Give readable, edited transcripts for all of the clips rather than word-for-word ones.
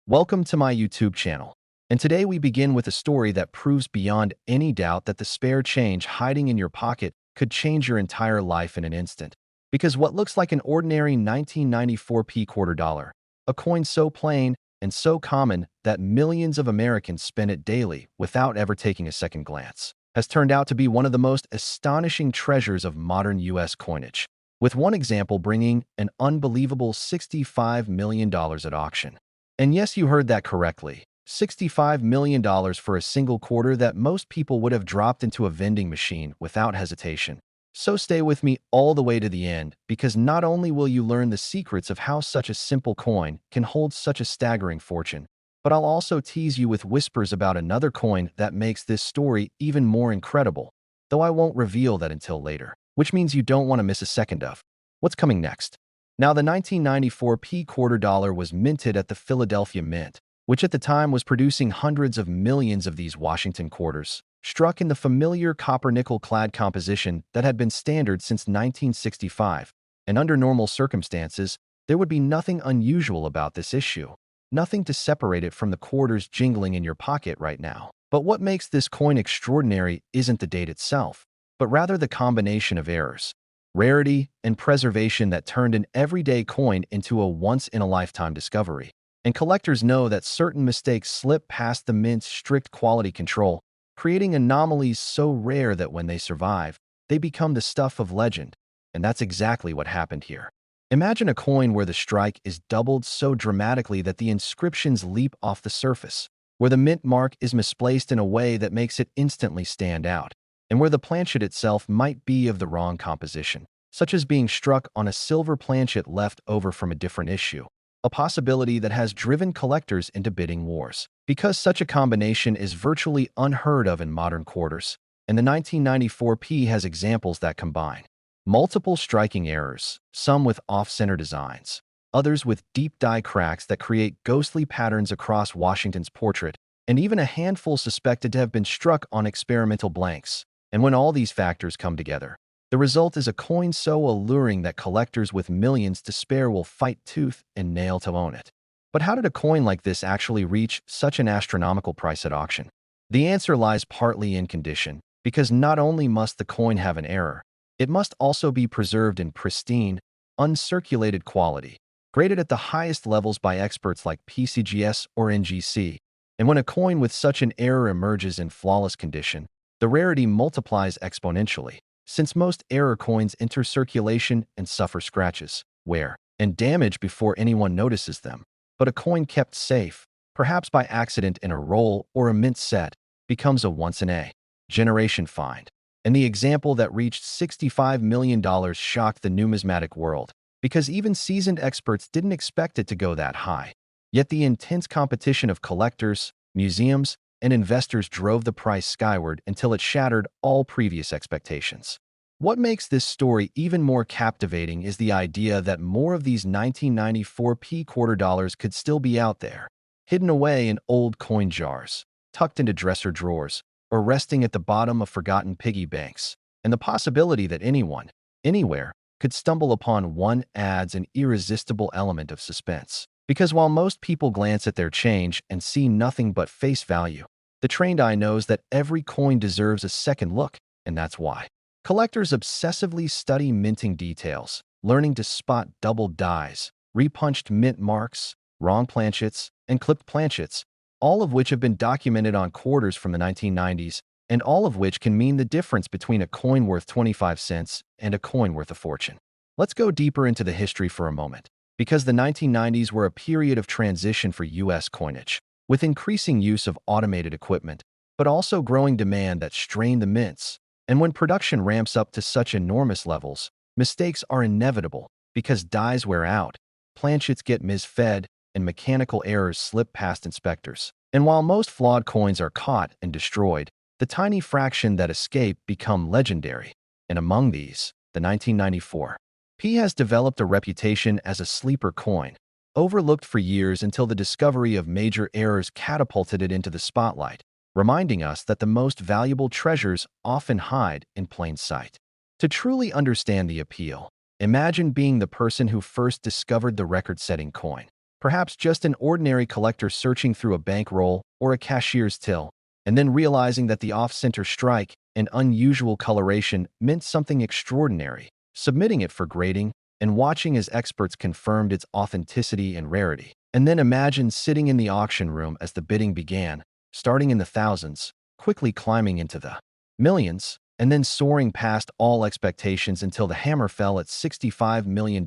Welcome to my YouTube channel. And today we begin with a story that proves beyond any doubt that the spare change hiding in your pocket could change your entire life in an instant. Because what looks like an ordinary 1994 quarter dollar, a coin so plain and so common that millions of Americans spend it daily without ever taking a second glance, has turned out to be one of the most astonishing treasures of modern U.S. coinage, with one example bringing an unbelievable $65 million at auction. And yes, you heard that correctly. $65 million for a single quarter that most people would have dropped into a vending machine without hesitation. So stay with me all the way to the end, because not only will you learn the secrets of how such a simple coin can hold such a staggering fortune, but I'll also tease you with whispers about another coin that makes this story even more incredible, though I won't reveal that until later, which means you don't want to miss a second of what's coming next. Now, the 1994 quarter dollar was minted at the Philadelphia Mint, which at the time was producing hundreds of millions of these Washington quarters, struck in the familiar copper-nickel clad composition that had been standard since 1965. And under normal circumstances, there would be nothing unusual about this issue, nothing to separate it from the quarters jingling in your pocket right now. But what makes this coin extraordinary isn't the date itself, but rather the combination of errors, rarity, and preservation that turned an everyday coin into a once-in-a-lifetime discovery. And collectors know that certain mistakes slip past the Mint's strict quality control, creating anomalies so rare that when they survive, they become the stuff of legend. And that's exactly what happened here. Imagine a coin where the strike is doubled so dramatically that the inscriptions leap off the surface, where the mint mark is misplaced in a way that makes it instantly stand out, and where the planchet itself might be of the wrong composition, such as being struck on a silver planchet left over from a different issue, a possibility that has driven collectors into bidding wars. Because such a combination is virtually unheard of in modern quarters, and the 1994 has examples that combine multiple striking errors, some with off-center designs, others with deep die cracks that create ghostly patterns across Washington's portrait, and even a handful suspected to have been struck on experimental blanks. And when all these factors come together, the result is a coin so alluring that collectors with millions to spare will fight tooth and nail to own it. But how did a coin like this actually reach such an astronomical price at auction? The answer lies partly in condition, because not only must the coin have an error, it must also be preserved in pristine, uncirculated quality, graded at the highest levels by experts like PCGS or NGC. And when a coin with such an error emerges in flawless condition, the rarity multiplies exponentially, since most error coins enter circulation and suffer scratches, wear, and damage before anyone notices them. But a coin kept safe, perhaps by accident in a roll or a mint set, becomes a once-in-a-generation find. And the example that reached $65 million shocked the numismatic world, because even seasoned experts didn't expect it to go that high. Yet the intense competition of collectors, museums, and investors drove the price skyward until it shattered all previous expectations. What makes this story even more captivating is the idea that more of these 1994 quarter dollars could still be out there, hidden away in old coin jars, tucked into dresser drawers, or resting at the bottom of forgotten piggy banks. And the possibility that anyone, anywhere, could stumble upon one adds an irresistible element of suspense. Because while most people glance at their change and see nothing but face value, the trained eye knows that every coin deserves a second look, and that's why. Collectors obsessively study minting details, learning to spot doubled dies, repunched mint marks, wrong planchets, and clipped planchets, all of which have been documented on quarters from the 1990s, and all of which can mean the difference between a coin worth 25 cents and a coin worth a fortune. Let's go deeper into the history for a moment, because the 1990s were a period of transition for U.S. coinage, with increasing use of automated equipment, but also growing demand that strained the mints. And when production ramps up to such enormous levels, mistakes are inevitable, because dies wear out, planchets get misfed, and mechanical errors slip past inspectors. And while most flawed coins are caught and destroyed, the tiny fraction that escape become legendary. And among these, the 1994 has developed a reputation as a sleeper coin, overlooked for years until the discovery of major errors catapulted it into the spotlight, reminding us that the most valuable treasures often hide in plain sight. To truly understand the appeal, imagine being the person who first discovered the record-setting coin. Perhaps just an ordinary collector searching through a bankroll or a cashier's till, and then realizing that the off-center strike and unusual coloration meant something extraordinary, submitting it for grading and watching as experts confirmed its authenticity and rarity. And then imagine sitting in the auction room as the bidding began, starting in the thousands, quickly climbing into the millions, and then soaring past all expectations until the hammer fell at $65 million,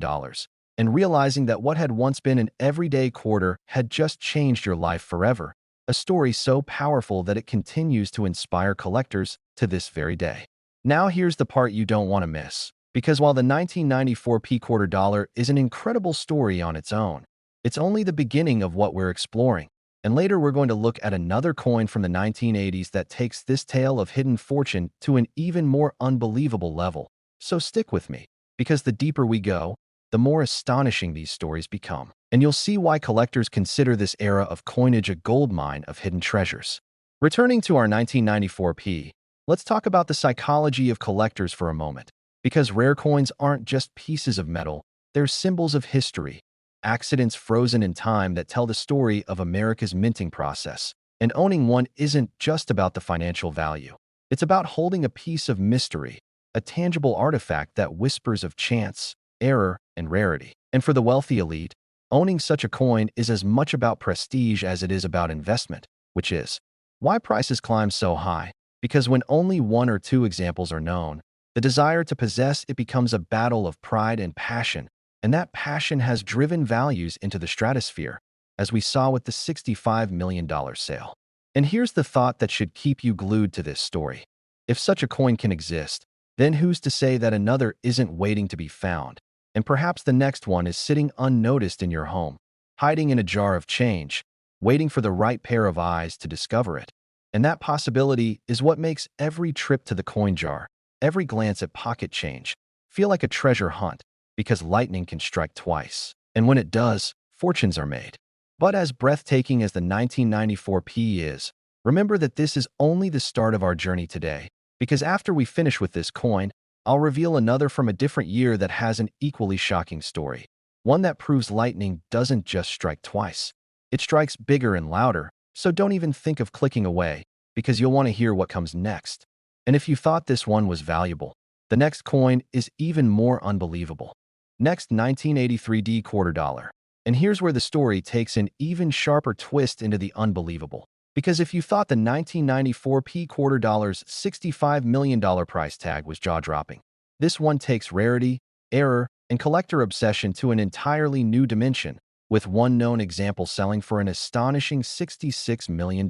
and realizing that what had once been an everyday quarter had just changed your life forever. A story so powerful that it continues to inspire collectors to this very day. Now here's the part you don't want to miss. Because while the 1994 P quarter dollar is an incredible story on its own, it's only the beginning of what we're exploring. And later we're going to look at another coin from the 1980s that takes this tale of hidden fortune to an even more unbelievable level. So stick with me, because the deeper we go, the more astonishing these stories become. And you'll see why collectors consider this era of coinage a goldmine of hidden treasures. Returning to our 1994 P, let's talk about the psychology of collectors for a moment. Because rare coins aren't just pieces of metal, they're symbols of history, accidents frozen in time that tell the story of America's minting process. And owning one isn't just about the financial value. It's about holding a piece of mystery, a tangible artifact that whispers of chance, error, and rarity. And for the wealthy elite, owning such a coin is as much about prestige as it is about investment, which is why prices climb so high. Because when only one or two examples are known, the desire to possess it becomes a battle of pride and passion, and that passion has driven values into the stratosphere, as we saw with the $65 million sale. And here's the thought that should keep you glued to this story. If such a coin can exist, then who's to say that another isn't waiting to be found? And perhaps the next one is sitting unnoticed in your home, hiding in a jar of change, waiting for the right pair of eyes to discover it. And that possibility is what makes every trip to the coin jar, every glance at pocket change, feel like a treasure hunt, because lightning can strike twice. And when it does, fortunes are made. But as breathtaking as the 1994 P is, remember that this is only the start of our journey today, because after we finish with this coin, I'll reveal another from a different year that has an equally shocking story. One that proves lightning doesn't just strike twice. It strikes bigger and louder, so don't even think of clicking away, because you'll want to hear what comes next. And if you thought this one was valuable, the next coin is even more unbelievable. Next, 1983 D quarter dollar. And here's where the story takes an even sharper twist into the unbelievable. Because if you thought the 1994 P quarter dollar's $65 million price tag was jaw-dropping, this one takes rarity, error, and collector obsession to an entirely new dimension, with one known example selling for an astonishing $66 million.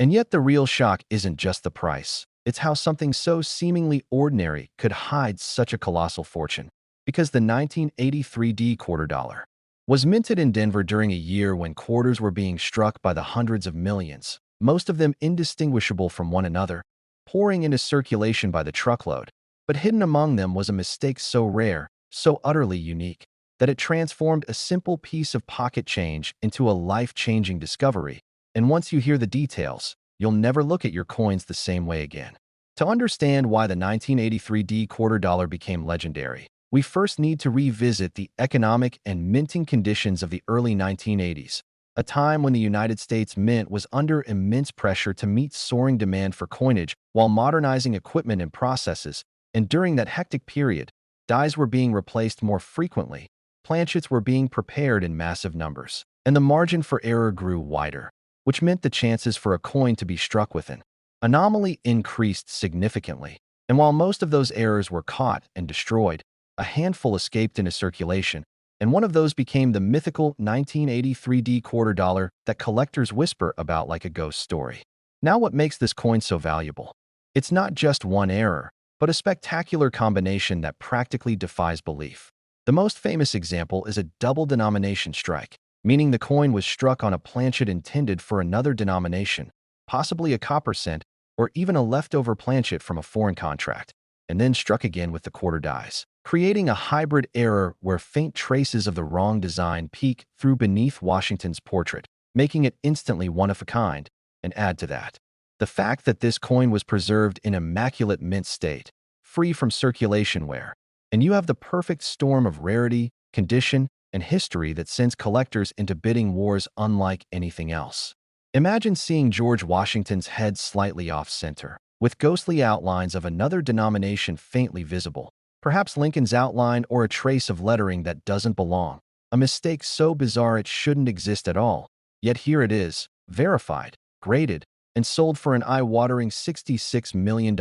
And yet the real shock isn't just the price. It's how something so seemingly ordinary could hide such a colossal fortune. Because the 1983 D quarter dollar was minted in Denver during a year when quarters were being struck by the hundreds of millions, most of them indistinguishable from one another, pouring into circulation by the truckload. But hidden among them was a mistake so rare, so utterly unique, that it transformed a simple piece of pocket change into a life-changing discovery. And once you hear the details, you'll never look at your coins the same way again. To understand why the 1983 D quarter dollar became legendary, we first need to revisit the economic and minting conditions of the early 1980s, a time when the United States Mint was under immense pressure to meet soaring demand for coinage while modernizing equipment and processes. And during that hectic period, dies were being replaced more frequently, planchets were being prepared in massive numbers, and the margin for error grew wider, which meant the chances for a coin to be struck with an anomaly increased significantly. And while most of those errors were caught and destroyed, a handful escaped into circulation, and one of those became the mythical 1983 D quarter dollar that collectors whisper about like a ghost story. Now, what makes this coin so valuable? It's not just one error, but a spectacular combination that practically defies belief. The most famous example is a double denomination strike, meaning the coin was struck on a planchet intended for another denomination, possibly a copper cent, or even a leftover planchet from a foreign contract, and then struck again with the quarter dies, creating a hybrid error where faint traces of the wrong design peek through beneath Washington's portrait, making it instantly one of a kind. And add to that the fact that this coin was preserved in immaculate mint state, free from circulation wear, and you have the perfect storm of rarity, condition, and history that sends collectors into bidding wars unlike anything else. Imagine seeing George Washington's head slightly off-center, with ghostly outlines of another denomination faintly visible, perhaps Lincoln's outline or a trace of lettering that doesn't belong. A mistake so bizarre it shouldn't exist at all. Yet here it is, verified, graded, and sold for an eye-watering $66 million.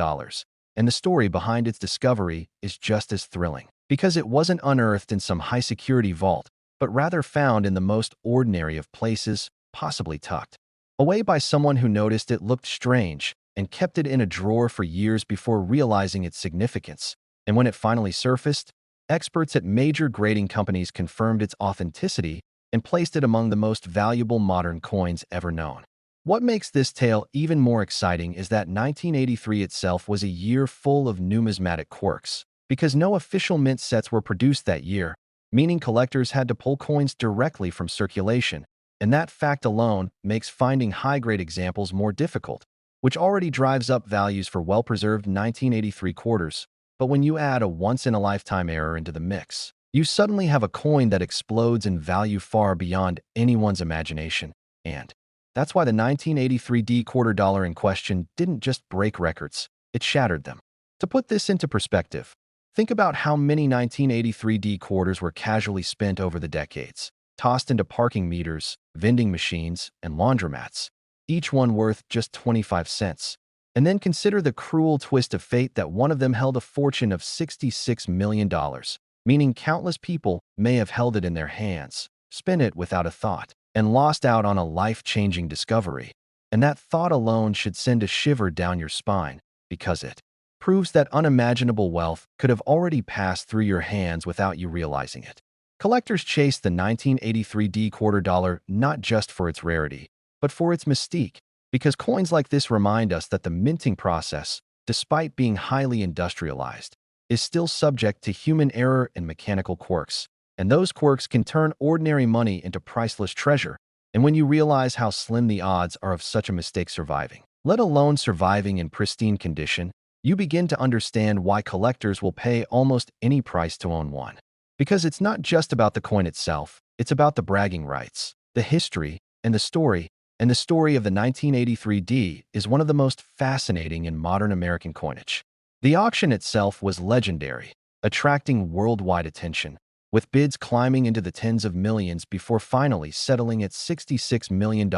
And the story behind its discovery is just as thrilling, because it wasn't unearthed in some high-security vault, but rather found in the most ordinary of places, possibly tucked away by someone who noticed it looked strange and kept it in a drawer for years before realizing its significance. And when it finally surfaced, experts at major grading companies confirmed its authenticity and placed it among the most valuable modern coins ever known. What makes this tale even more exciting is that 1983 itself was a year full of numismatic quirks, because no official mint sets were produced that year, meaning collectors had to pull coins directly from circulation, and that fact alone makes finding high-grade examples more difficult, which already drives up values for well-preserved 1983 quarters. But when you add a once-in-a-lifetime error into the mix, you suddenly have a coin that explodes in value far beyond anyone's imagination. And that's why the 1983 D quarter dollar in question didn't just break records, it shattered them. To put this into perspective, think about how many 1983 D quarters were casually spent over the decades, tossed into parking meters, vending machines, and laundromats, each one worth just 25 cents. And then consider the cruel twist of fate that one of them held a fortune of $66 million, meaning countless people may have held it in their hands, spent it without a thought, and lost out on a life-changing discovery. And that thought alone should send a shiver down your spine, because it proves that unimaginable wealth could have already passed through your hands without you realizing it. Collectors chase the 1983 D quarter dollar not just for its rarity, but for its mystique, because coins like this remind us that the minting process, despite being highly industrialized, is still subject to human error and mechanical quirks. And those quirks can turn ordinary money into priceless treasure. And when you realize how slim the odds are of such a mistake surviving, let alone surviving in pristine condition, you begin to understand why collectors will pay almost any price to own one. Because it's not just about the coin itself, it's about the bragging rights, the history, and the story. And the story of the 1983 D is one of the most fascinating in modern American coinage. The auction itself was legendary, attracting worldwide attention, with bids climbing into the tens of millions before finally settling at $66 million.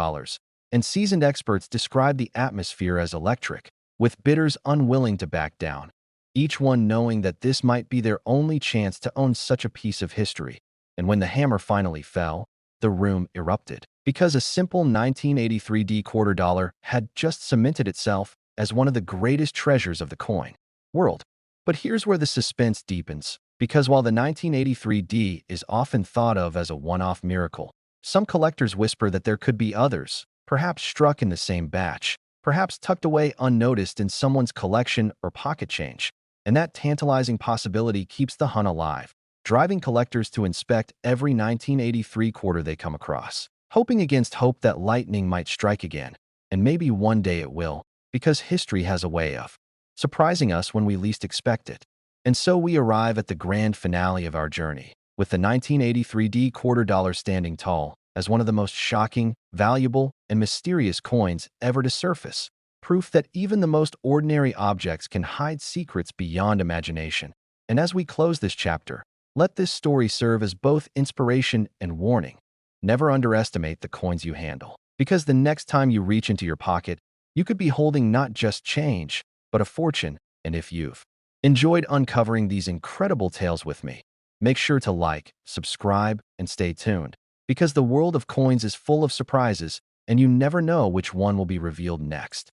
And seasoned experts describe the atmosphere as electric, with bidders unwilling to back down, each one knowing that this might be their only chance to own such a piece of history. And when the hammer finally fell, the room erupted, because a simple 1983 D quarter dollar had just cemented itself as one of the greatest treasures of the coin world. But here's where the suspense deepens, because while the 1983 D is often thought of as a one-off miracle, some collectors whisper that there could be others, perhaps struck in the same batch, perhaps tucked away unnoticed in someone's collection or pocket change. And that tantalizing possibility keeps the hunt alive, driving collectors to inspect every 1983 quarter they come across, hoping against hope that lightning might strike again. And maybe one day it will, because history has a way of surprising us when we least expect it. And so we arrive at the grand finale of our journey, with the 1983 D quarter dollar standing tall as one of the most shocking, valuable, and mysterious coins ever to surface, proof that even the most ordinary objects can hide secrets beyond imagination. And as we close this chapter, let this story serve as both inspiration and warning. Never underestimate the coins you handle, because the next time you reach into your pocket, you could be holding not just change, but a fortune. And if you've enjoyed uncovering these incredible tales with me, make sure to like, subscribe, and stay tuned, because the world of coins is full of surprises, and you never know which one will be revealed next.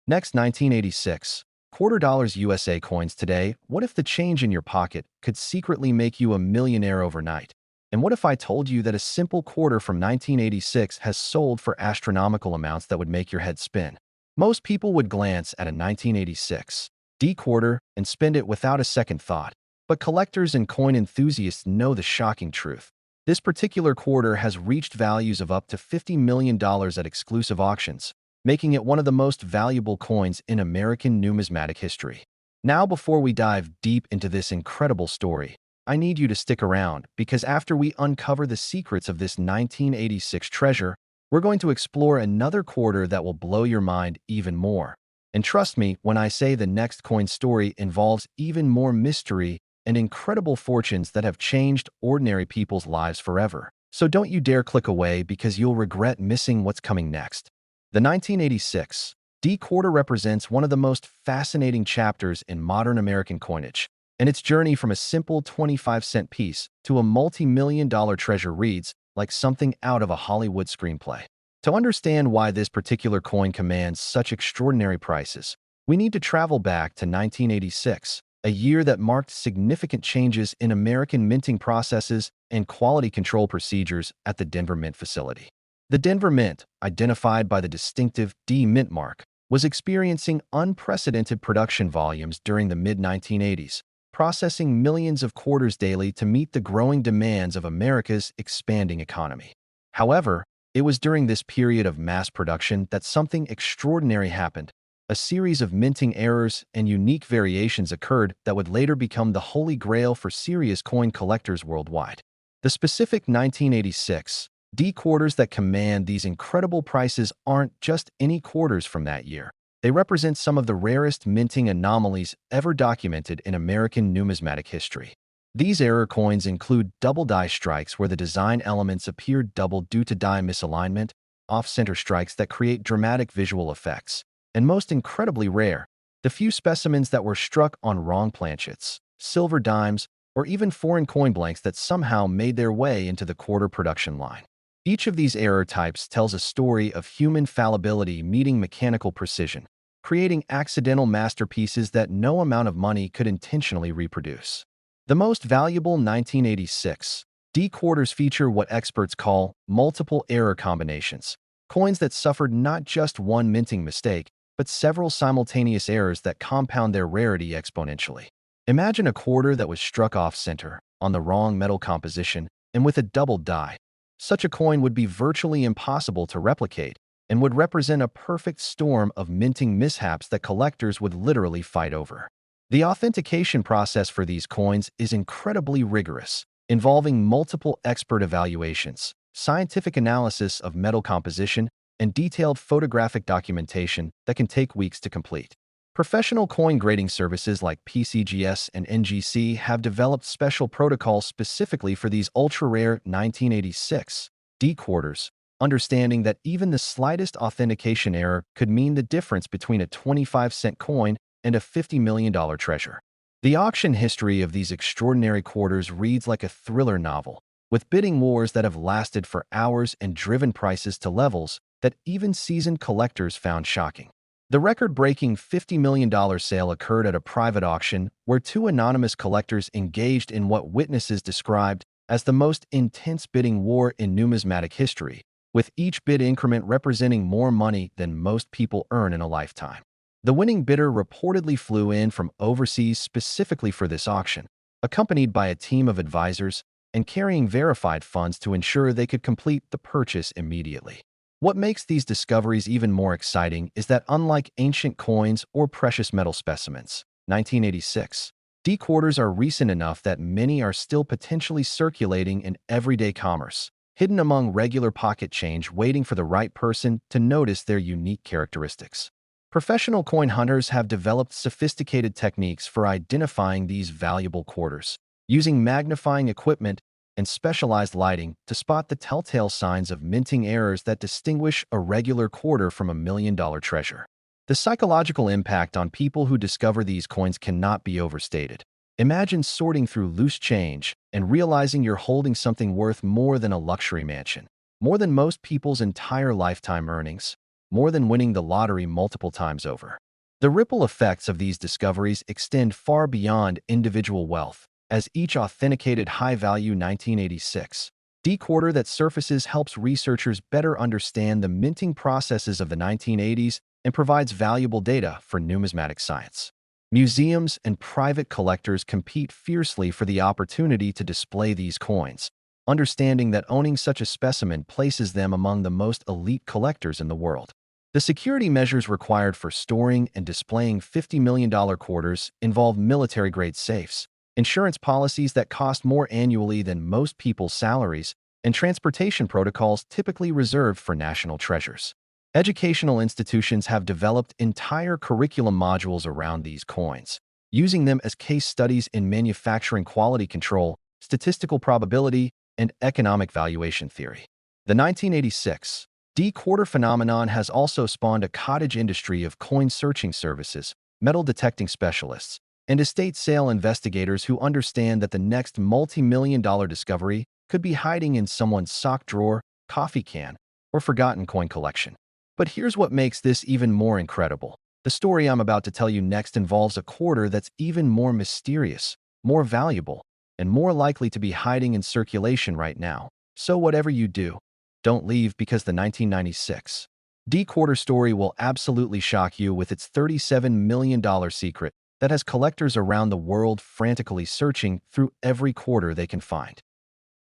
Next, 1986. Quarter dollars USA coins today. What if the change in your pocket could secretly make you a millionaire overnight? And what if I told you that a simple quarter from 1986 has sold for astronomical amounts that would make your head spin? Most people would glance at a 1986 D quarter and spend it without a second thought. But collectors and coin enthusiasts know the shocking truth. This particular quarter has reached values of up to $50 million at exclusive auctions, making it one of the most valuable coins in American numismatic history. Now, before we dive deep into this incredible story, I need you to stick around because after we uncover the secrets of this 1986 treasure, we're going to explore another quarter that will blow your mind even more. And trust me when I say the next coin story involves even more mystery and incredible fortunes that have changed ordinary people's lives forever. So don't you dare click away because you'll regret missing what's coming next. The 1986 D quarter represents one of the most fascinating chapters in modern American coinage, and its journey from a simple 25-cent piece to a multi-million-dollar treasure reads like something out of a Hollywood screenplay. To understand why this particular coin commands such extraordinary prices, we need to travel back to 1986, a year that marked significant changes in American minting processes and quality control procedures at the Denver Mint facility. The Denver Mint, identified by the distinctive D Mint mark, was experiencing unprecedented production volumes during the mid-1980s, processing millions of quarters daily to meet the growing demands of America's expanding economy. However, it was during this period of mass production that something extraordinary happened. A series of minting errors and unique variations occurred that would later become the holy grail for serious coin collectors worldwide. The specific 1986 D quarters that command these incredible prices aren't just any quarters from that year. They represent some of the rarest minting anomalies ever documented in American numismatic history. These error coins include double die strikes where the design elements appear double due to die misalignment, off-center strikes that create dramatic visual effects, and most incredibly rare, the few specimens that were struck on wrong planchets, silver dimes, or even foreign coin blanks that somehow made their way into the quarter production line. Each of these error types tells a story of human fallibility meeting mechanical precision, creating accidental masterpieces that no amount of money could intentionally reproduce. The most valuable 1986 D quarters feature what experts call multiple error combinations, coins that suffered not just one minting mistake, but several simultaneous errors that compound their rarity exponentially. Imagine a quarter that was struck off-center, on the wrong metal composition, and with a double die. Such a coin would be virtually impossible to replicate and would represent a perfect storm of minting mishaps that collectors would literally fight over. The authentication process for these coins is incredibly rigorous, involving multiple expert evaluations, scientific analysis of metal composition, and detailed photographic documentation that can take weeks to complete. Professional coin grading services like PCGS and NGC have developed special protocols specifically for these ultra-rare 1986 D quarters, understanding that even the slightest authentication error could mean the difference between a 25-cent coin and a $50 million treasure. The auction history of these extraordinary quarters reads like a thriller novel, with bidding wars that have lasted for hours and driven prices to levels that even seasoned collectors found shocking. The record-breaking $50 million sale occurred at a private auction where two anonymous collectors engaged in what witnesses described as the most intense bidding war in numismatic history, with each bid increment representing more money than most people earn in a lifetime. The winning bidder reportedly flew in from overseas specifically for this auction, accompanied by a team of advisors and carrying verified funds to ensure they could complete the purchase immediately. What makes these discoveries even more exciting is that unlike ancient coins or precious metal specimens, 1986 D quarters are recent enough that many are still potentially circulating in everyday commerce, hidden among regular pocket change waiting for the right person to notice their unique characteristics. Professional coin hunters have developed sophisticated techniques for identifying these valuable quarters, using magnifying equipment and specialized lighting to spot the telltale signs of minting errors that distinguish a regular quarter from a million-dollar treasure. The psychological impact on people who discover these coins cannot be overstated. Imagine sorting through loose change and realizing you're holding something worth more than a luxury mansion, more than most people's entire lifetime earnings, more than winning the lottery multiple times over. The ripple effects of these discoveries extend far beyond individual wealth, as each authenticated high-value 1986 D quarter that surfaces helps researchers better understand the minting processes of the 1980s and provides valuable data for numismatic science. Museums and private collectors compete fiercely for the opportunity to display these coins, understanding that owning such a specimen places them among the most elite collectors in the world. The security measures required for storing and displaying $50 million quarters involve military-grade safes, insurance policies that cost more annually than most people's salaries, and transportation protocols typically reserved for national treasures. Educational institutions have developed entire curriculum modules around these coins, using them as case studies in manufacturing quality control, statistical probability, and economic valuation theory. The 1986 D-quarter phenomenon has also spawned a cottage industry of coin searching services, metal detecting specialists, and estate sale investigators who understand that the next multi-million-dollar discovery could be hiding in someone's sock drawer, coffee can, or forgotten coin collection. But here's what makes this even more incredible. The story I'm about to tell you next involves a quarter that's even more mysterious, more valuable, and more likely to be hiding in circulation right now. So whatever you do, don't leave, because the 1996 D-quarter story will absolutely shock you with its $37 million secret that has collectors around the world frantically searching through every quarter they can find.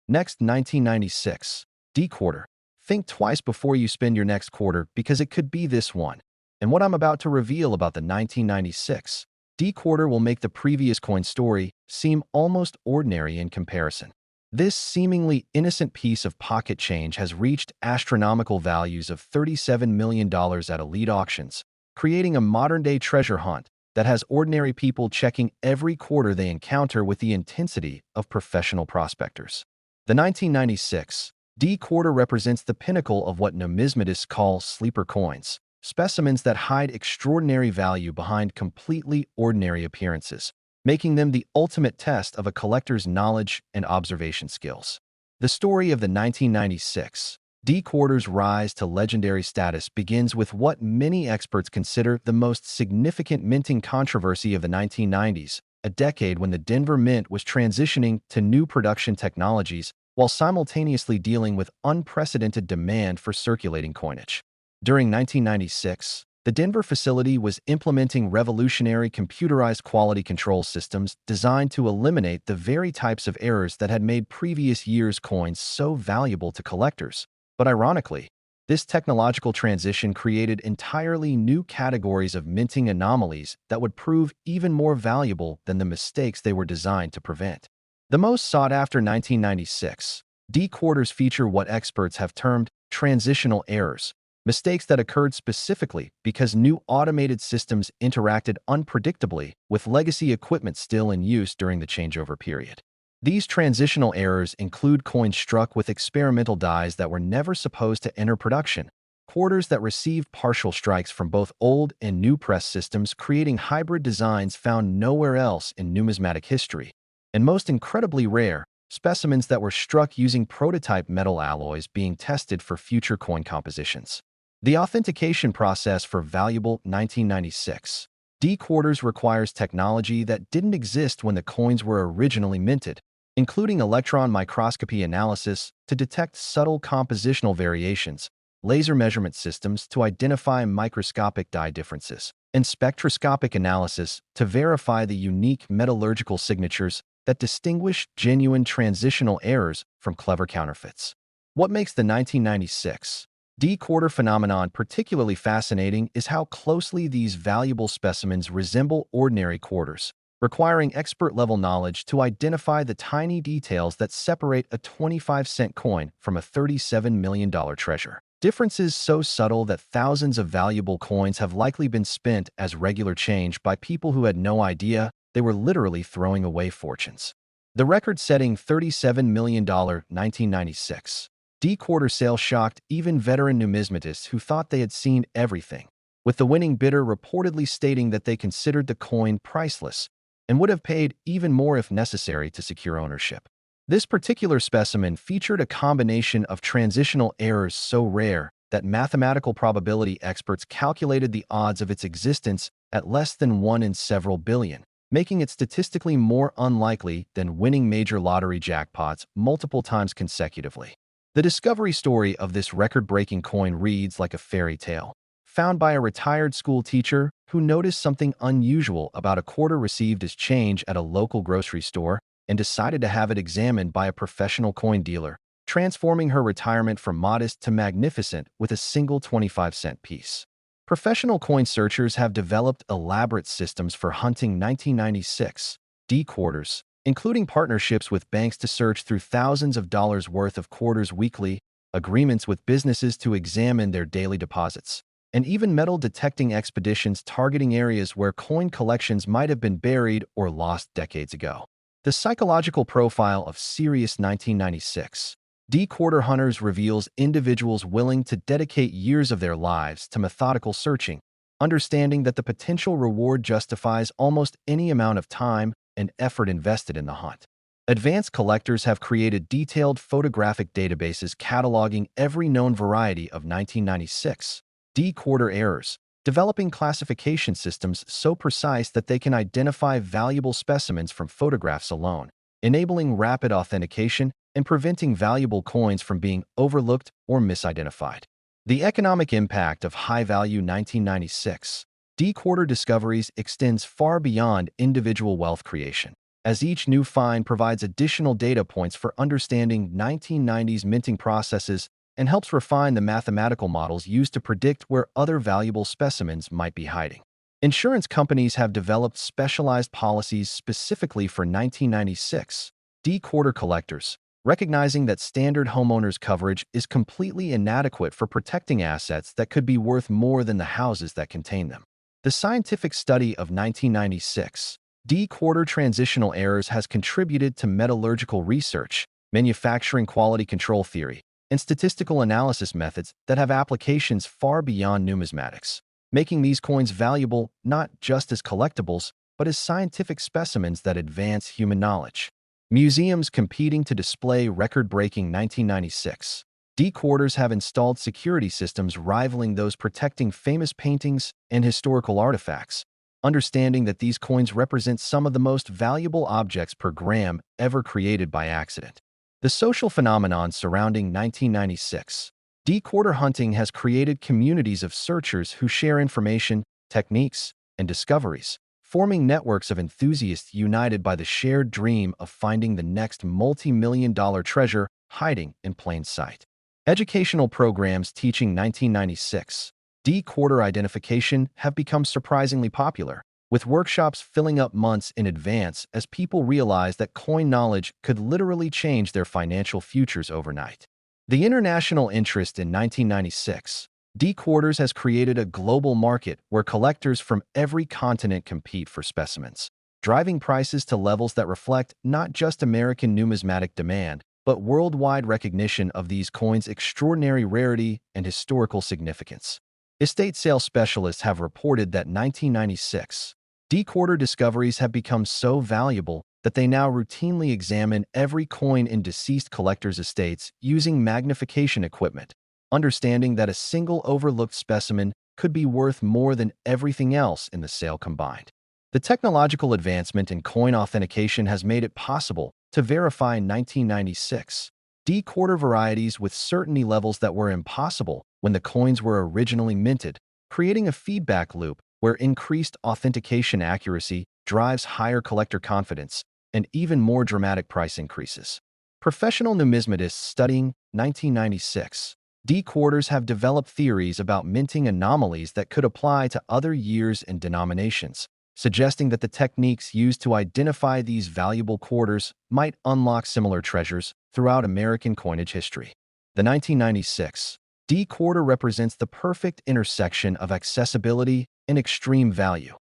Next, 1996 D-quarter. Think twice before you spend your next quarter, because it could be this one. And what I'm about to reveal about the 1996 D-quarter will make the previous coin story seem almost ordinary in comparison. This seemingly innocent piece of pocket change has reached astronomical values of $37 million at elite auctions, creating a modern-day treasure hunt that has ordinary people checking every quarter they encounter with the intensity of professional prospectors. The 1996 D-quarter represents the pinnacle of what numismatists call sleeper coins, specimens that hide extraordinary value behind completely ordinary appearances, making them the ultimate test of a collector's knowledge and observation skills. The story of the 1996 D-quarter's rise to legendary status begins with what many experts consider the most significant minting controversy of the 1990s, a decade when the Denver Mint was transitioning to new production technologies while simultaneously dealing with unprecedented demand for circulating coinage. During 1996, the Denver facility was implementing revolutionary computerized quality control systems designed to eliminate the very types of errors that had made previous years' coins so valuable to collectors. But ironically, this technological transition created entirely new categories of minting anomalies that would prove even more valuable than the mistakes they were designed to prevent. The most sought-after 1996 D-quarters feature what experts have termed transitional errors, mistakes that occurred specifically because new automated systems interacted unpredictably with legacy equipment still in use during the changeover period. These transitional errors include coins struck with experimental dies that were never supposed to enter production, quarters that received partial strikes from both old and new press systems, creating hybrid designs found nowhere else in numismatic history, and most incredibly rare, specimens that were struck using prototype metal alloys being tested for future coin compositions. The authentication process for valuable 1996 D-quarters requires technology that didn't exist when the coins were originally minted, including electron microscopy analysis to detect subtle compositional variations, laser measurement systems to identify microscopic die differences, and spectroscopic analysis to verify the unique metallurgical signatures that distinguish genuine transitional errors from clever counterfeits. What makes the 1996 D-quarter phenomenon particularly fascinating is how closely these valuable specimens resemble ordinary quarters, requiring expert-level knowledge to identify the tiny details that separate a 25-cent coin from a $37 million treasure. Differences so subtle that thousands of valuable coins have likely been spent as regular change by people who had no idea they were literally throwing away fortunes. The record-setting $37 million 1996 D-quarter sale shocked even veteran numismatists who thought they had seen everything, with the winning bidder reportedly stating that they considered the coin priceless and would have paid even more if necessary to secure ownership. This particular specimen featured a combination of transitional errors so rare that mathematical probability experts calculated the odds of its existence at less than 1 in several billion, making it statistically more unlikely than winning major lottery jackpots multiple times consecutively. The discovery story of this record-breaking coin reads like a fairy tale, found by a retired school teacher who noticed something unusual about a quarter received as change at a local grocery store and decided to have it examined by a professional coin dealer, transforming her retirement from modest to magnificent with a single 25-cent piece. Professional coin searchers have developed elaborate systems for hunting 1996 D-quarters, including partnerships with banks to search through thousands of dollars worth of quarters weekly, agreements with businesses to examine their daily deposits, and even metal detecting expeditions targeting areas where coin collections might have been buried or lost decades ago. The psychological profile of Serious 1996 D-Quarter Hunters reveals individuals willing to dedicate years of their lives to methodical searching, understanding that the potential reward justifies almost any amount of time and effort invested in the hunt. Advanced collectors have created detailed photographic databases cataloging every known variety of 1996 D-Quarter errors, developing classification systems so precise that they can identify valuable specimens from photographs alone, enabling rapid authentication and preventing valuable coins from being overlooked or misidentified. The economic impact of high-value 1996 D-Quarter discoveries extends far beyond individual wealth creation, as each new find provides additional data points for understanding 1990s minting processes and helps refine the mathematical models used to predict where other valuable specimens might be hiding. Insurance companies have developed specialized policies specifically for 1996 D-Quarter collectors, recognizing that standard homeowners coverage is completely inadequate for protecting assets that could be worth more than the houses that contain them. The scientific study of 1996 D-Quarter transitional errors has contributed to metallurgical research, manufacturing quality control theory, and statistical analysis methods that have applications far beyond numismatics, making these coins valuable not just as collectibles, but as scientific specimens that advance human knowledge. Museums competing to display record-breaking 1996 D-Quarters have installed security systems rivaling those protecting famous paintings and historical artifacts, understanding that these coins represent some of the most valuable objects per gram ever created by accident. The social phenomenon surrounding 1996 D-Quarter hunting has created communities of searchers who share information, techniques, and discoveries, forming networks of enthusiasts united by the shared dream of finding the next multi-million-dollar treasure hiding in plain sight. Educational programs teaching 1996 D-Quarter identification have become surprisingly popular, with workshops filling up months in advance as people realize that coin knowledge could literally change their financial futures overnight. The international interest in 1996 D-Quarters has created a global market where collectors from every continent compete for specimens, driving prices to levels that reflect not just American numismatic demand, but worldwide recognition of these coins' extraordinary rarity and historical significance. Estate sale specialists have reported that 1996 D-Quarter discoveries have become so valuable that they now routinely examine every coin in deceased collectors' estates using magnification equipment, understanding that a single overlooked specimen could be worth more than everything else in the sale combined. The technological advancement in coin authentication has made it possible to verify 1996 D-Quarter varieties with certainty levels that were impossible when the coins were originally minted, creating a feedback loop where increased authentication accuracy drives higher collector confidence and even more dramatic price increases. Professional numismatists studying 1996 D-Quarters have developed theories about minting anomalies that could apply to other years and denominations, suggesting that the techniques used to identify these valuable quarters might unlock similar treasures throughout American coinage history. The 1996 D-Quarter represents the perfect intersection of accessibility and extreme value.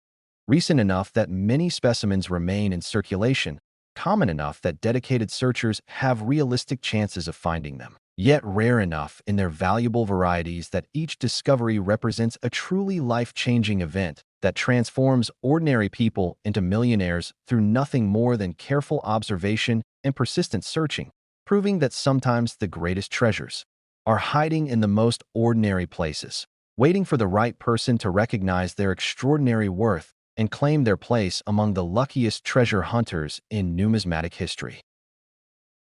Recent enough that many specimens remain in circulation, common enough that dedicated searchers have realistic chances of finding them, yet rare enough in their valuable varieties that each discovery represents a truly life-changing event that transforms ordinary people into millionaires through nothing more than careful observation and persistent searching, proving that sometimes the greatest treasures are hiding in the most ordinary places, waiting for the right person to recognize their extraordinary worth and claim their place among the luckiest treasure hunters in numismatic history.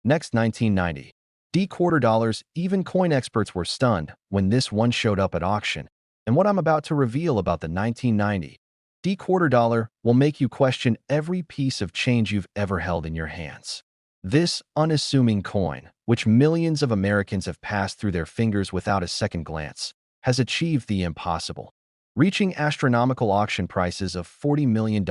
Next, 1990. D-Quarter dollars. Even coin experts were stunned when this one showed up at auction, and what I'm about to reveal about the 1990 D-Quarter dollar will make you question every piece of change you've ever held in your hands. This unassuming coin, which millions of Americans have passed through their fingers without a second glance, has achieved the impossible, reaching astronomical auction prices of $40 million,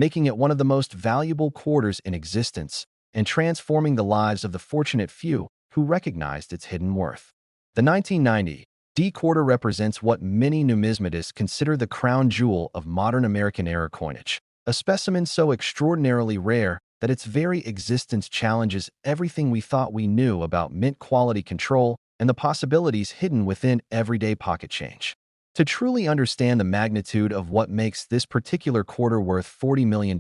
making it one of the most valuable quarters in existence and transforming the lives of the fortunate few who recognized its hidden worth. The 1990 D quarter represents what many numismatists consider the crown jewel of modern American-era coinage, a specimen so extraordinarily rare that its very existence challenges everything we thought we knew about mint quality control and the possibilities hidden within everyday pocket change. To truly understand the magnitude of what makes this particular quarter worth $40 million,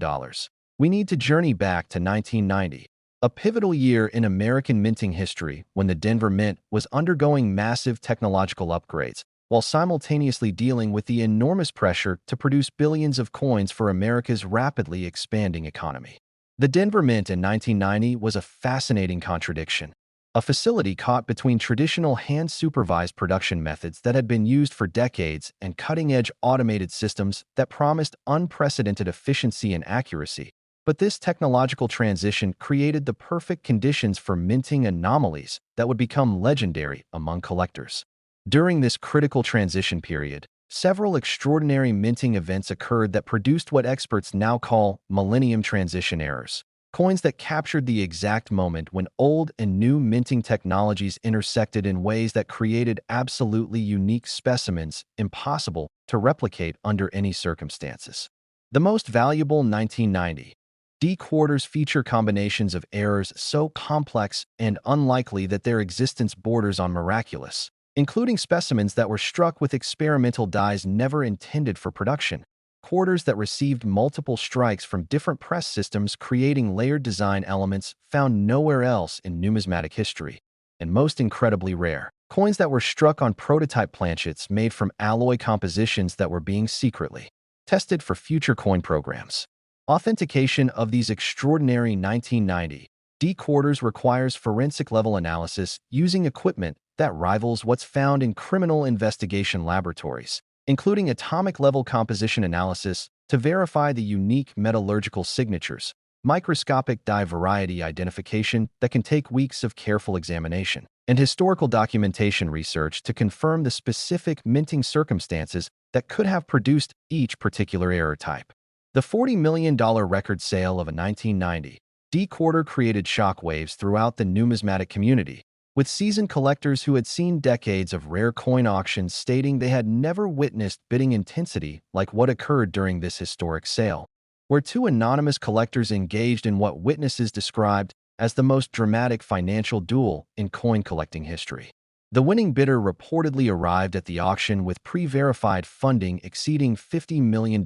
we need to journey back to 1990, a pivotal year in American minting history when the Denver Mint was undergoing massive technological upgrades while simultaneously dealing with the enormous pressure to produce billions of coins for America's rapidly expanding economy. The Denver Mint in 1990 was a fascinating contradiction, a facility caught between traditional hand-supervised production methods that had been used for decades and cutting-edge automated systems that promised unprecedented efficiency and accuracy. But this technological transition created the perfect conditions for minting anomalies that would become legendary among collectors. During this critical transition period, several extraordinary minting events occurred that produced what experts now call Millennium Transition errors, coins that captured the exact moment when old and new minting technologies intersected in ways that created absolutely unique specimens impossible to replicate under any circumstances. The most valuable 1990 D quarters feature combinations of errors so complex and unlikely that their existence borders on miraculous, including specimens that were struck with experimental dies never intended for production, quarters that received multiple strikes from different press systems creating layered design elements found nowhere else in numismatic history, and most incredibly rare, coins that were struck on prototype planchets made from alloy compositions that were being secretly tested for future coin programs. Authentication of these extraordinary 1990 D quarters requires forensic-level analysis using equipment that rivals what's found in criminal investigation laboratories, including atomic-level composition analysis to verify the unique metallurgical signatures, microscopic die variety identification that can take weeks of careful examination, and historical documentation research to confirm the specific minting circumstances that could have produced each particular error type. The $40 million record sale of a 1990 D quarter created shockwaves throughout the numismatic community, with seasoned collectors who had seen decades of rare coin auctions stating they had never witnessed bidding intensity like what occurred during this historic sale, where two anonymous collectors engaged in what witnesses described as the most dramatic financial duel in coin collecting history. The winning bidder reportedly arrived at the auction with pre-verified funding exceeding $50 million,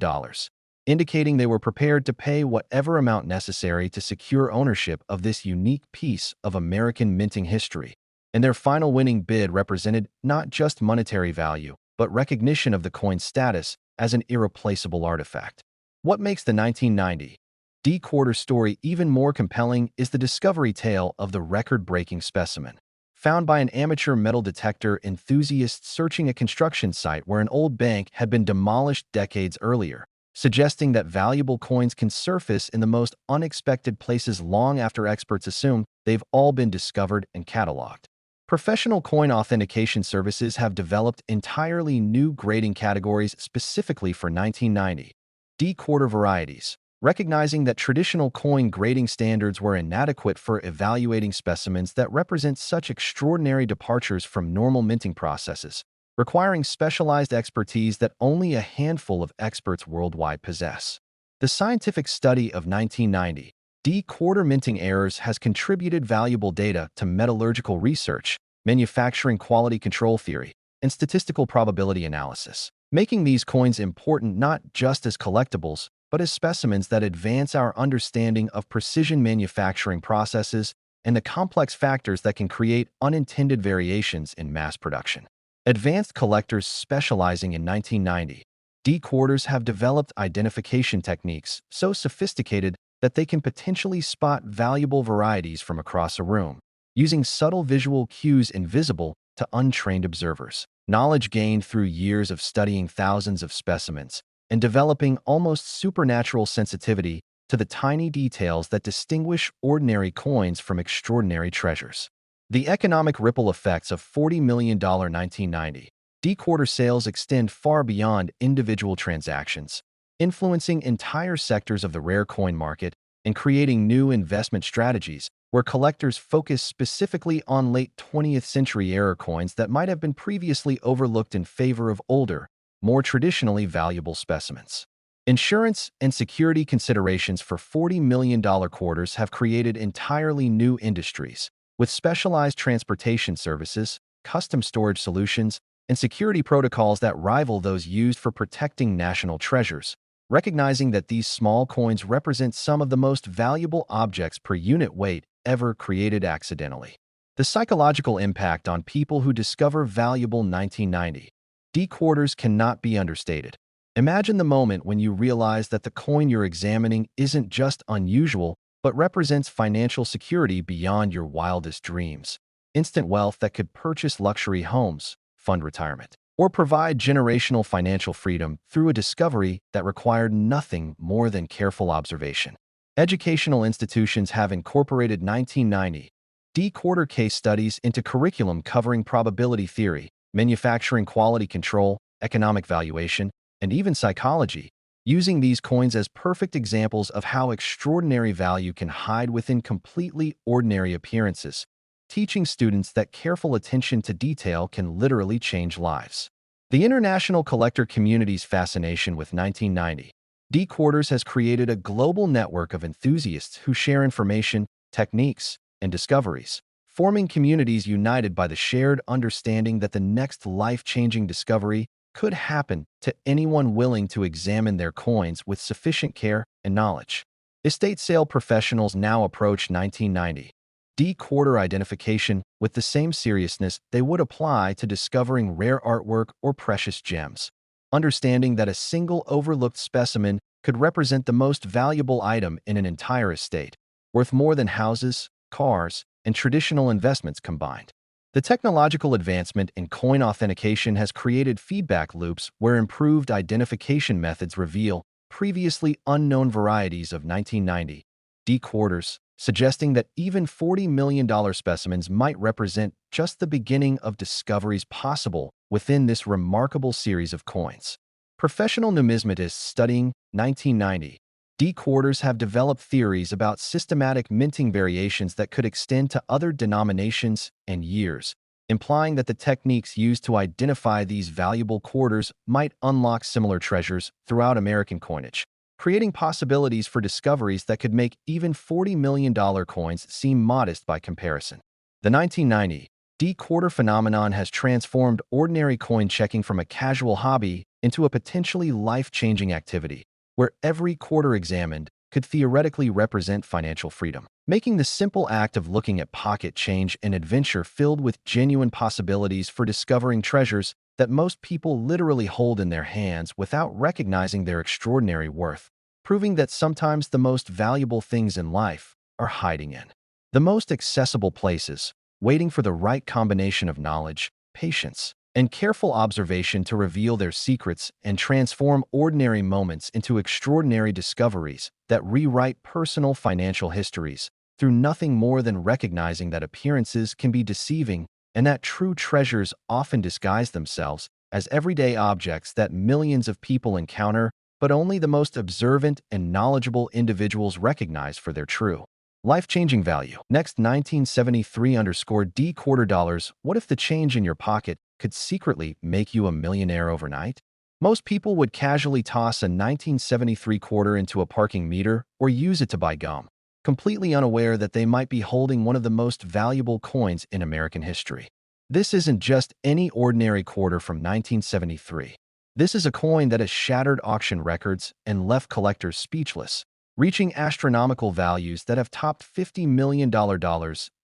indicating they were prepared to pay whatever amount necessary to secure ownership of this unique piece of American minting history. And their final winning bid represented not just monetary value, but recognition of the coin's status as an irreplaceable artifact. What makes the 1990 D quarter story even more compelling is the discovery tale of the record-breaking specimen, found by an amateur metal detector enthusiast searching a construction site where an old bank had been demolished decades earlier, suggesting that valuable coins can surface in the most unexpected places long after experts assume they've all been discovered and cataloged. Professional coin authentication services have developed entirely new grading categories specifically for 1990 D quarter varieties, recognizing that traditional coin grading standards were inadequate for evaluating specimens that represent such extraordinary departures from normal minting processes, requiring specialized expertise that only a handful of experts worldwide possess. The scientific study of 1990 D quarter minting errors has contributed valuable data to metallurgical research, manufacturing quality control theory, and statistical probability analysis, making these coins important not just as collectibles, but as specimens that advance our understanding of precision manufacturing processes and the complex factors that can create unintended variations in mass production. Advanced collectors specializing in 1990 D quarters have developed identification techniques so sophisticated that they can potentially spot valuable varieties from across a room, using subtle visual cues invisible to untrained observers. Knowledge gained through years of studying thousands of specimens and developing almost supernatural sensitivity to the tiny details that distinguish ordinary coins from extraordinary treasures. The economic ripple effects of $40 million 1990 D quarter sales extend far beyond individual transactions, influencing entire sectors of the rare coin market and creating new investment strategies where collectors focus specifically on late 20th century era coins that might have been previously overlooked in favor of older, more traditionally valuable specimens. Insurance and security considerations for $40 million quarters have created entirely new industries, with specialized transportation services, custom storage solutions, and security protocols that rival those used for protecting national treasures. Recognizing that these small coins represent some of the most valuable objects per unit weight ever created accidentally. The psychological impact on people who discover valuable 1990 D quarters cannot be understated. Imagine the moment when you realize that the coin you're examining isn't just unusual, but represents financial security beyond your wildest dreams. Instant wealth that could purchase luxury homes, fund retirement, or provide generational financial freedom through a discovery that required nothing more than careful observation. Educational institutions have incorporated 1990 D quarter case studies into curriculum covering probability theory, manufacturing quality control, economic valuation, and even psychology, using these coins as perfect examples of how extraordinary value can hide within completely ordinary appearances, teaching students that careful attention to detail can literally change lives. The international collector community's fascination with 1990 D quarters has created a global network of enthusiasts who share information, techniques, and discoveries, forming communities united by the shared understanding that the next life-changing discovery could happen to anyone willing to examine their coins with sufficient care and knowledge. Estate sale professionals now approach 1990 D quarter identification with the same seriousness they would apply to discovering rare artwork or precious gems, understanding that a single overlooked specimen could represent the most valuable item in an entire estate, worth more than houses, cars, and traditional investments combined. The technological advancement in coin authentication has created feedback loops where improved identification methods reveal previously unknown varieties of 1990 D quarters, suggesting that even $40 million specimens might represent just the beginning of discoveries possible within this remarkable series of coins. Professional numismatists studying 1990 D quarters have developed theories about systematic minting variations that could extend to other denominations and years, implying that the techniques used to identify these valuable quarters might unlock similar treasures throughout American coinage, creating possibilities for discoveries that could make even $40 million coins seem modest by comparison. The 1990 D quarter phenomenon has transformed ordinary coin checking from a casual hobby into a potentially life-changing activity, where every quarter examined could theoretically represent financial freedom, making the simple act of looking at pocket change an adventure filled with genuine possibilities for discovering treasures that most people literally hold in their hands without recognizing their extraordinary worth, proving that sometimes the most valuable things in life are hiding in the most accessible places, waiting for the right combination of knowledge, patience, and careful observation to reveal their secrets and transform ordinary moments into extraordinary discoveries that rewrite personal financial histories through nothing more than recognizing that appearances can be deceiving and that true treasures often disguise themselves as everyday objects that millions of people encounter, but only the most observant and knowledgeable individuals recognize for their true, life-changing value. Next, 1973 D quarter dollars. What if the change in your pocket could secretly make you a millionaire overnight? Most people would casually toss a 1973 quarter into a parking meter or use it to buy gum, completely unaware that they might be holding one of the most valuable coins in American history. This isn't just any ordinary quarter from 1973. This is a coin that has shattered auction records and left collectors speechless, reaching astronomical values that have topped $50 million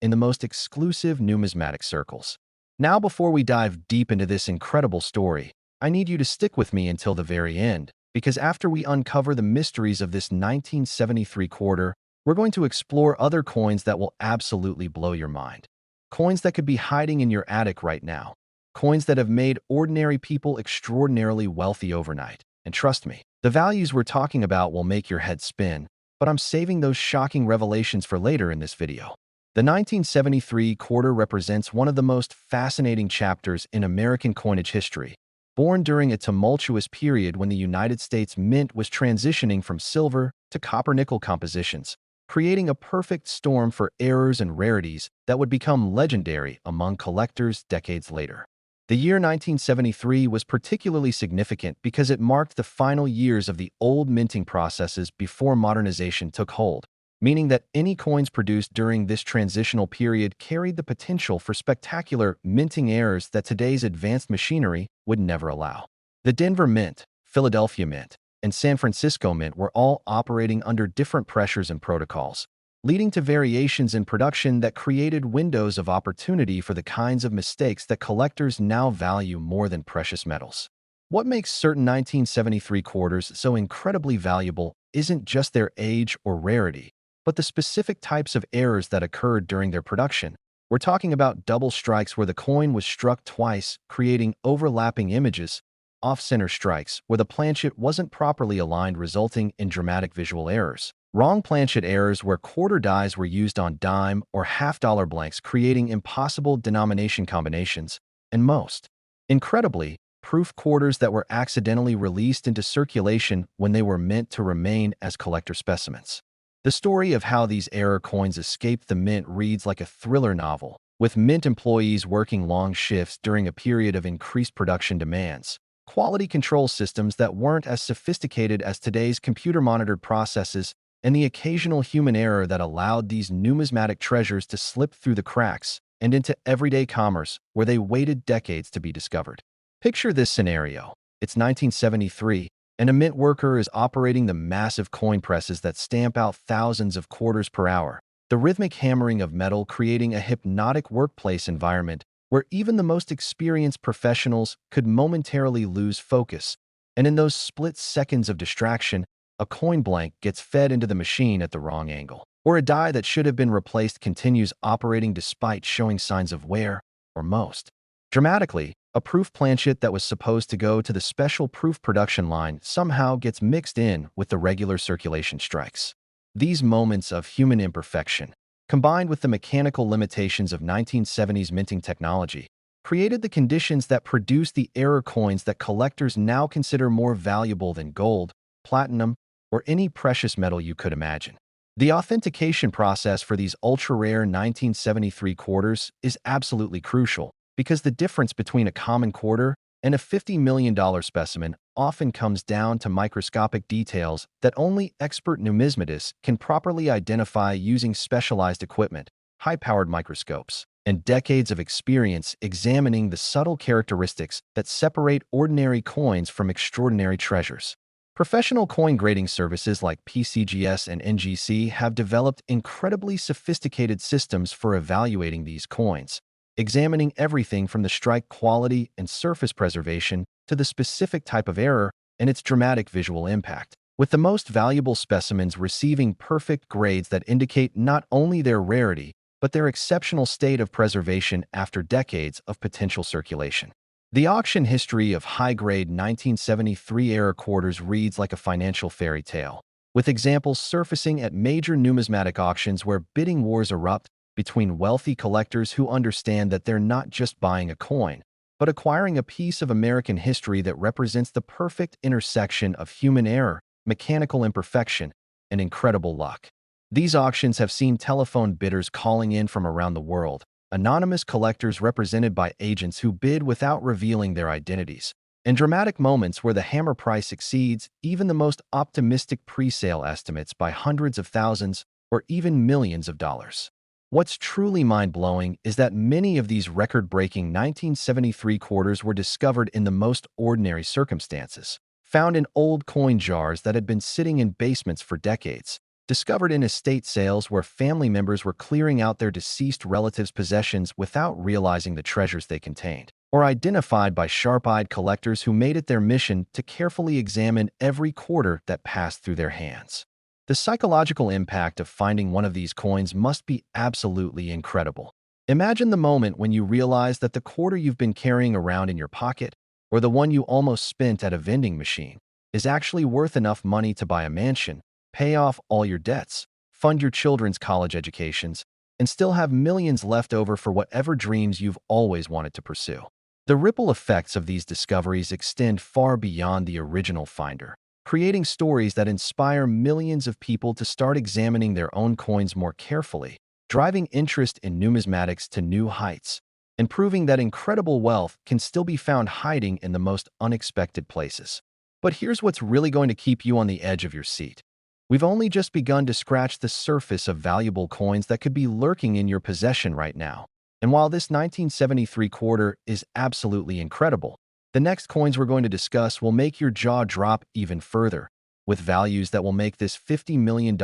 in the most exclusive numismatic circles. Now, before we dive deep into this incredible story, I need you to stick with me until the very end, because after we uncover the mysteries of this 1973 quarter, we're going to explore other coins that will absolutely blow your mind. Coins that could be hiding in your attic right now. Coins that have made ordinary people extraordinarily wealthy overnight. And trust me, the values we're talking about will make your head spin, but I'm saving those shocking revelations for later in this video. The 1973 quarter represents one of the most fascinating chapters in American coinage history, born during a tumultuous period when the United States Mint was transitioning from silver to copper-nickel compositions, creating a perfect storm for errors and rarities that would become legendary among collectors decades later. The year 1973 was particularly significant because it marked the final years of the old minting processes before modernization took hold, meaning that any coins produced during this transitional period carried the potential for spectacular minting errors that today's advanced machinery would never allow. The Denver Mint, Philadelphia Mint, and San Francisco Mint were all operating under different pressures and protocols, leading to variations in production that created windows of opportunity for the kinds of mistakes that collectors now value more than precious metals. What makes certain 1973 quarters so incredibly valuable isn't just their age or rarity, but the specific types of errors that occurred during their production. We're talking about double strikes where the coin was struck twice, creating overlapping images, off-center strikes where the planchet wasn't properly aligned, resulting in dramatic visual errors, wrong planchet errors where quarter dies were used on dime or half-dollar blanks, creating impossible denomination combinations, and most incredibly, proof quarters that were accidentally released into circulation when they were meant to remain as collector specimens. The story of how these error coins escaped the mint reads like a thriller novel, with mint employees working long shifts during a period of increased production demands, quality control systems that weren't as sophisticated as today's computer-monitored processes, and the occasional human error that allowed these numismatic treasures to slip through the cracks and into everyday commerce where they waited decades to be discovered. Picture this scenario. It's 1973, and a mint worker is operating the massive coin presses that stamp out thousands of quarters per hour, the rhythmic hammering of metal creating a hypnotic workplace environment where even the most experienced professionals could momentarily lose focus. And in those split seconds of distraction, a coin blank gets fed into the machine at the wrong angle, or a die that should have been replaced continues operating despite showing signs of wear, or most dramatically, a proof planchet that was supposed to go to the special proof production line somehow gets mixed in with the regular circulation strikes. These moments of human imperfection, combined with the mechanical limitations of 1970s minting technology, created the conditions that produced the error coins that collectors now consider more valuable than gold, platinum, or any precious metal you could imagine. The authentication process for these ultra-rare 1973 quarters is absolutely crucial, because the difference between a common quarter and a $50 million specimen often comes down to microscopic details that only expert numismatists can properly identify using specialized equipment, high-powered microscopes, and decades of experience examining the subtle characteristics that separate ordinary coins from extraordinary treasures. Professional coin grading services like PCGS and NGC have developed incredibly sophisticated systems for evaluating these coins, examining everything from the strike quality and surface preservation to the specific type of error and its dramatic visual impact, with the most valuable specimens receiving perfect grades that indicate not only their rarity, but their exceptional state of preservation after decades of potential circulation. The auction history of high-grade 1973 error quarters reads like a financial fairy tale, with examples surfacing at major numismatic auctions where bidding wars erupt between wealthy collectors who understand that they're not just buying a coin, but acquiring a piece of American history that represents the perfect intersection of human error, mechanical imperfection, and incredible luck. These auctions have seen telephone bidders calling in from around the world, anonymous collectors represented by agents who bid without revealing their identities, and dramatic moments where the hammer price exceeds even the most optimistic pre-sale estimates by hundreds of thousands or even millions of dollars. What's truly mind-blowing is that many of these record-breaking 1973 quarters were discovered in the most ordinary circumstances, found in old coin jars that had been sitting in basements for decades, discovered in estate sales where family members were clearing out their deceased relatives' possessions without realizing the treasures they contained, or identified by sharp-eyed collectors who made it their mission to carefully examine every quarter that passed through their hands. The psychological impact of finding one of these coins must be absolutely incredible. Imagine the moment when you realize that the quarter you've been carrying around in your pocket, or the one you almost spent at a vending machine, is actually worth enough money to buy a mansion, pay off all your debts, fund your children's college educations, and still have millions left over for whatever dreams you've always wanted to pursue. The ripple effects of these discoveries extend far beyond the original finder, creating stories that inspire millions of people to start examining their own coins more carefully, driving interest in numismatics to new heights, and proving that incredible wealth can still be found hiding in the most unexpected places. But here's what's really going to keep you on the edge of your seat. We've only just begun to scratch the surface of valuable coins that could be lurking in your possession right now. And while this 1973 quarter is absolutely incredible, the next coins we're going to discuss will make your jaw drop even further, with values that will make this $50 million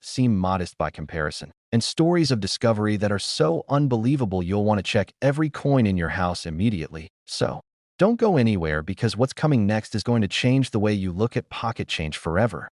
seem modest by comparison, and stories of discovery that are so unbelievable you'll want to check every coin in your house immediately. So, don't go anywhere because what's coming next is going to change the way you look at pocket change forever.